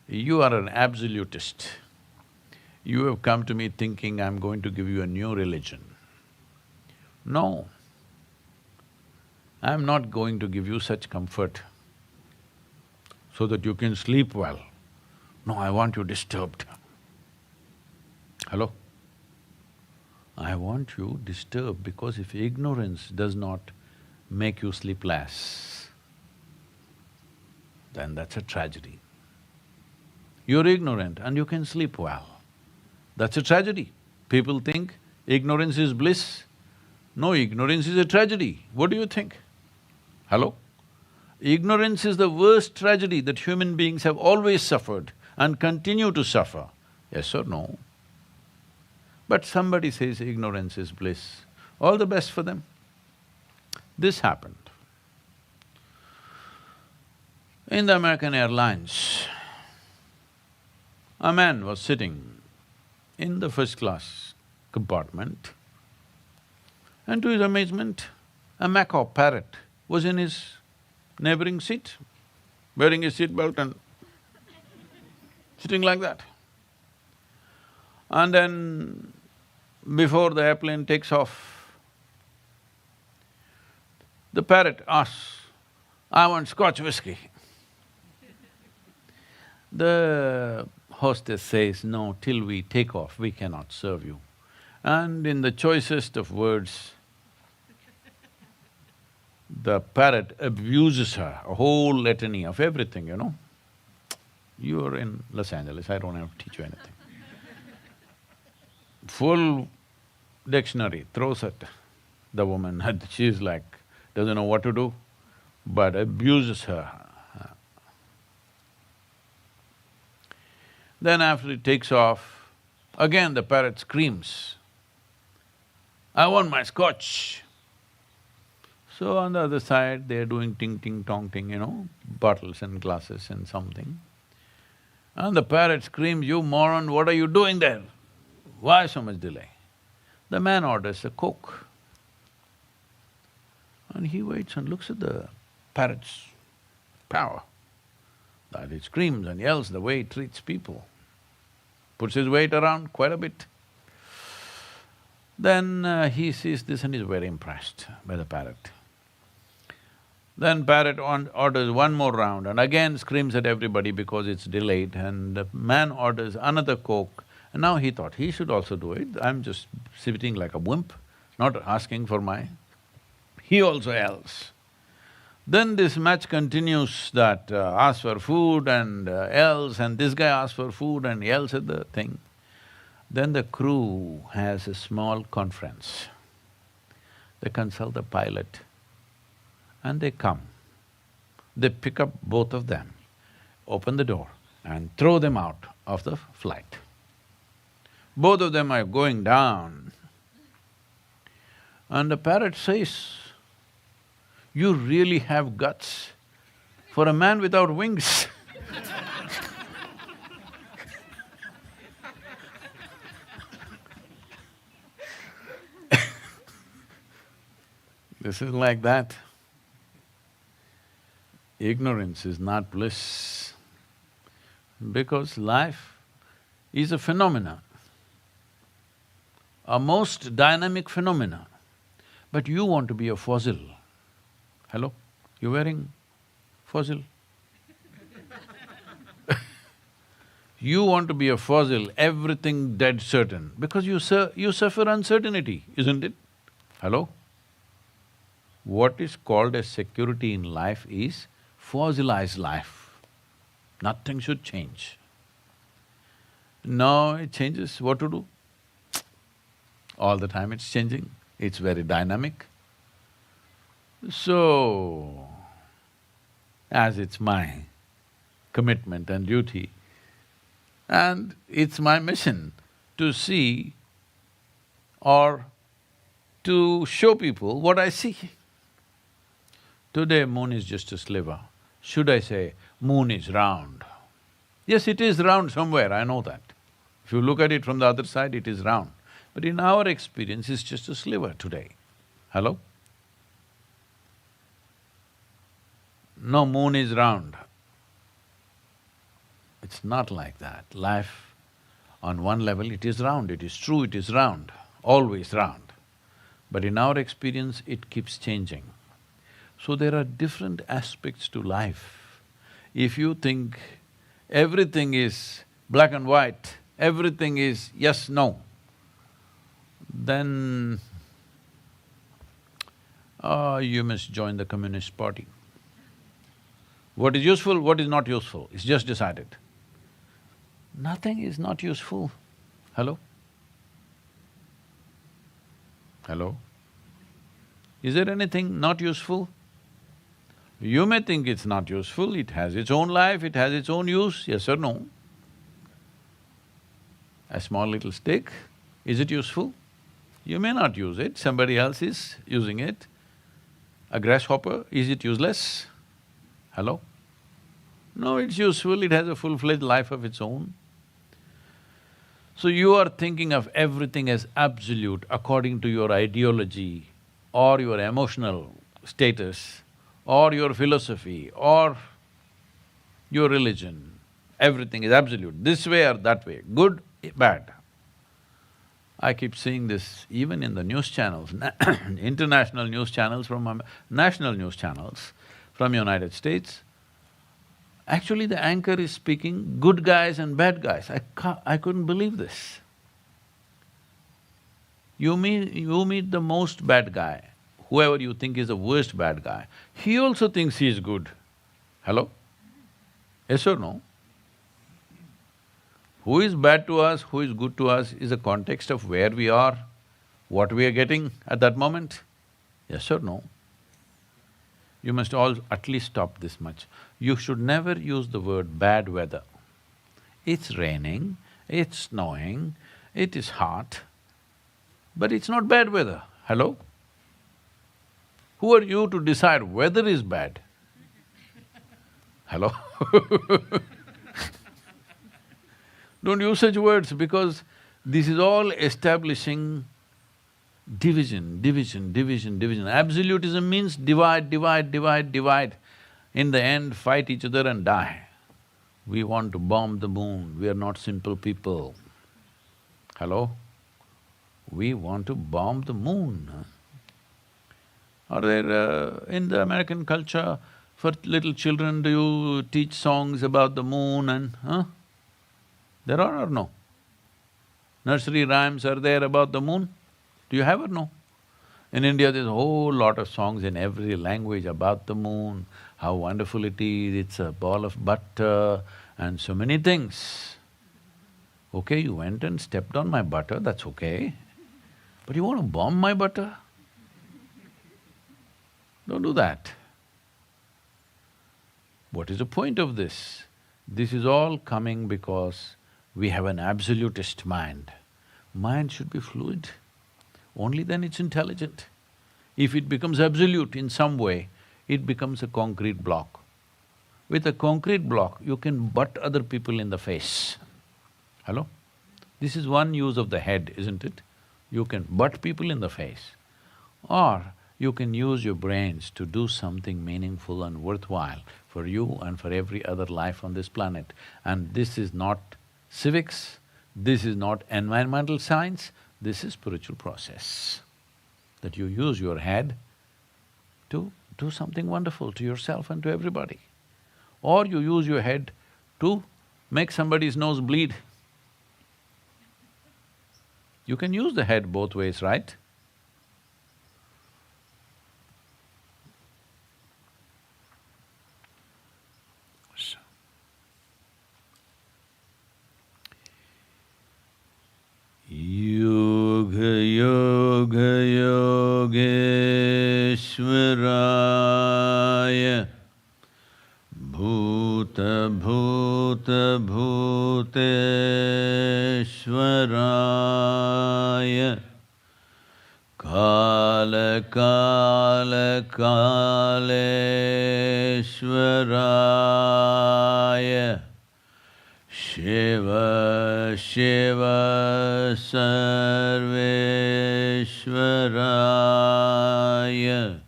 [SPEAKER 1] you are an absolutist. You have come to me thinking I'm going to give you a new religion. No, I'm not going to give you such comfort so that you can sleep well. No, I want you disturbed. Hello? I want you disturbed because if ignorance does not make you sleep less, then that's a tragedy. You're ignorant and you can sleep well. That's a tragedy. People think ignorance is bliss. No, ignorance is a tragedy. What do you think? Hello? Ignorance is the worst tragedy that human beings have always suffered and continue to suffer. Yes or no? But somebody says ignorance is bliss. All the best for them. This happened. In the American Airlines, a man was sitting in the first class compartment, and to his amazement, a macaw parrot was in his neighboring seat, wearing his seatbelt and sitting like that. And then, before the airplane takes off, the parrot asks, "I want Scotch whiskey." The hostess says, "No, till we take off, we cannot serve you." And in the choicest of words, the parrot abuses her, a whole litany of everything, you know. You're in Los Angeles, I don't have to teach you anything. Full dictionary throws at the woman and she's like, doesn't know what to do, but abuses her. Then after it takes off, again the parrot screams, "I want my scotch." So on the other side, they're doing ting-ting-tong-ting, you know, bottles and glasses and something. And the parrot screams, "You moron, what are you doing there? Why so much delay?" The man orders a Coke. And he waits and looks at the parrot's power, that it screams and yells the way it treats people, puts his weight around quite a bit. Then he sees this and is very impressed by the parrot. Then parrot orders one more round and again screams at everybody because it's delayed, and the man orders another Coke. And now he thought he should also do it, I'm just sitting like a wimp, not asking for my… He also yells. Then this match continues that asks for food and yells, and this guy asks for food and yells at the thing. Then the crew has a small conference. They consult the pilot and they come. They pick up both of them, open the door and throw them out of the flight. Both of them are going down. And the parrot says, "You really have guts for a man without wings." This is like that. Ignorance is not bliss, because life is a phenomena, a most dynamic phenomena, but you want to be a fossil. Hello? You're wearing fossil? You want to be a fossil, everything dead certain, because you suffer uncertainty, isn't it? Hello? What is called as security in life is fossilized life. Nothing should change. Now it changes, what to do? All the time it's changing, it's very dynamic. So, as it's my commitment and duty, and it's my mission to see or to show people what I see. Today moon is just a sliver. Should I say, moon is round? Yes, it is round somewhere, I know that. If you look at it from the other side, it is round. But in our experience, it's just a sliver today. Hello? No, moon is round. It's not like that. Life, on one level, it is round, it is true, it is round, always round. But in our experience, it keeps changing. So there are different aspects to life. If you think everything is black and white, everything is yes, no, then you must join the Communist Party. What is useful, what is not useful, it's just decided. Nothing is not useful. Hello? Hello? Is there anything not useful? You may think it's not useful, it has its own life, it has its own use, yes or no? A small little stick, is it useful? You may not use it, somebody else is using it. A grasshopper, is it useless? Hello? No, it's useful, it has a full-fledged life of its own. So you are thinking of everything as absolute according to your ideology or your emotional status or your philosophy or your religion. Everything is absolute, this way or that way, good, bad. I keep seeing this even in the news channels, international news channels national news channels from United States. Actually, the anchor is speaking good guys and bad guys. I couldn't believe this. You meet the most bad guy, whoever you think is the worst bad guy, he also thinks he is good. Hello? Yes or no? Who is bad to us, who is good to us is a context of where we are, what we are getting at that moment. Yes or no? You must all at least stop this much. You should never use the word bad weather. It's raining, it's snowing, it is hot, but it's not bad weather. Hello? Who are you to decide weather is bad? Hello? Don't use such words because this is all establishing division, division, division, division. Absolutism means divide, divide, divide, divide. In the end, fight each other and die. We want to bomb the moon, we are not simple people. Hello? We want to bomb the moon. Are there… in the American culture, for little children, do you teach songs about the moon and… There are or no? Nursery rhymes are there about the moon? Do you have or no? In India, there's a whole lot of songs in every language about the moon, how wonderful it is, it's a ball of butter and so many things. Okay, you went and stepped on my butter, that's okay. But you want to bomb my butter? Don't do that. What is the point of this? This is all coming because we have an absolutist mind. Mind should be fluid, only then it's intelligent. If it becomes absolute in some way, it becomes a concrete block. With a concrete block, you can butt other people in the face. Hello? This is one use of the head, isn't it? You can butt people in the face. Or you can use your brains to do something meaningful and worthwhile for you and for every other life on this planet. And this is not civics, this is not environmental science, this is spiritual process. That you use your head to do something wonderful to yourself and to everybody. Or you use your head to make somebody's nose bleed. You can use the head both ways, right? Yoga Yoga Yogeshwaraya Bhuta Bhuta Bhuteshwaraya Kala Kala Kaleshwaraya Shiva Shiva Sarveshwaraya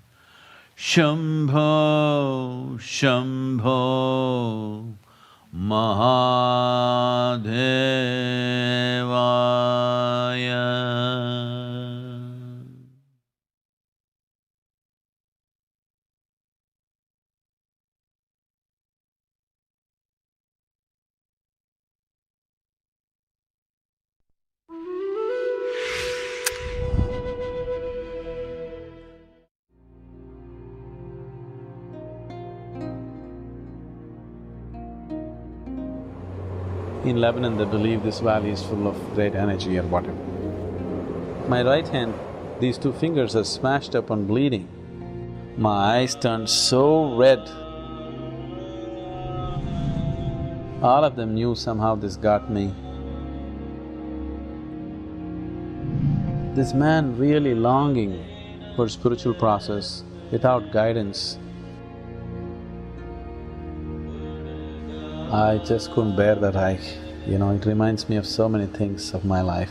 [SPEAKER 1] Shambho Shambho Mahadevaya. In Lebanon, they believe this valley is full of great energy or whatever. My right hand, these two fingers are smashed up and bleeding. My eyes turned so red. All of them knew somehow this got me. This man really longing for spiritual process Without guidance, I just couldn't bear that. It reminds me of so many things of my life.